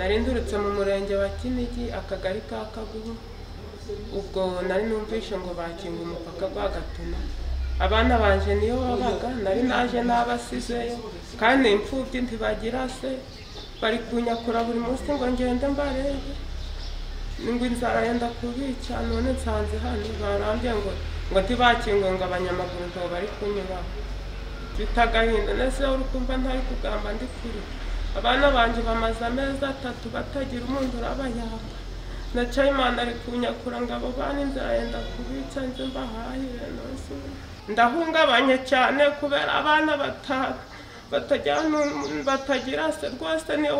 narindurutse mu murenge wa Kinigi akagari ka Kagugu ubwo nari numvishe ngo bakinga umupaka gwa Gatuna abana banje niyo babaga nari naje nabasizeyo kandi imfubyi ntibagira se bari kunyakura buri munsi ngo ngende mbarebe ngo inzara yenda kubica none nsanze hano barambye ngo ntibakingwe ngo abanyamaguru nto bari kunyura bitagahinda nese urukumva ntari kugamba ndi kuri abana banje bamaze amezi 3 batagira umuntu urabayamba na Imana ari kunyakura ngo abo bana inzara yenda kubica nze mbahahire nose ndahungabanye cyane kubera abana batagira se rwose niyo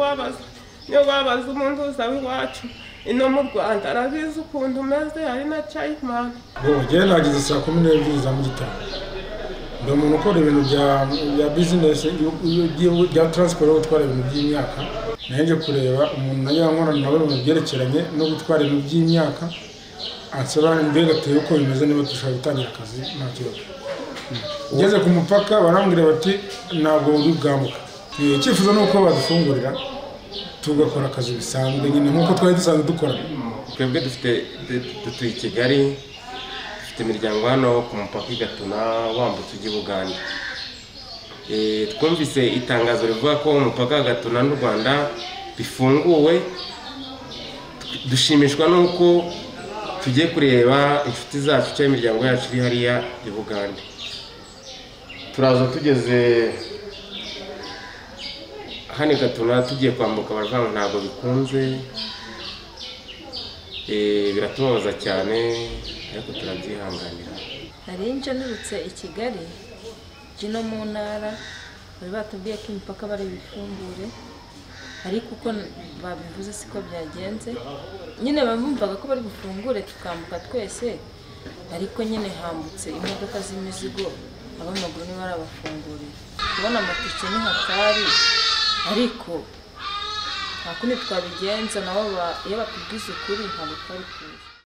wabaza umuntu uza w'iwacu ino mu Rwanda arabizi ukuntu umeze ari na Imana Ngiye nagize saa 12 za mu gitondo ndo umuntu ukora ibintu bya business bya transport no gutwara ibintu by'imyaka naje kureba umuntu nayo nkora nawe mu byerekeranye no gutwara ibintu by'imyaka ansaba mbega teye uko bimeze niba dushaka gutangira akazi nta kibazo ngeze ku mupaka barambwira bati ntabwo uri bwambuka icyifuzo nuko badufungurira tugakora akazi bisanzwe nyine nkuko twari dusanzwe dukora twebwe dutuye i Kigali dufite imiryango hano ku mupaka i Gatuna wambutse ujya Uganda twumvise itangazo rivuga ko umupaka wa Gatuna n'u Rwanda bifunguwe dushimishwa nuko tugiye kureba inshuti zacu cyangwa imiryango yacu iri hariya i Uganda turaza tugeze hano Gatuna tugiye kwambuka baravuga ntabwo bikunze biratubabaza cyane ariko turabyihanganira hari inje nurutse i Kigali kino mu ntara bari batubwiye ko imipaka bari bifungure ariko uko babivuze siko byagenze nyine bamumvaga ko bari bufungure tukambuka twese ariko nyine hambutse imodoka z'imizigo abamaguru ni barabafungurira kubona amatike ni hatari ariko nta kundi twabigenza nabo iyo batubwize ukuri ntabwo twari kuzi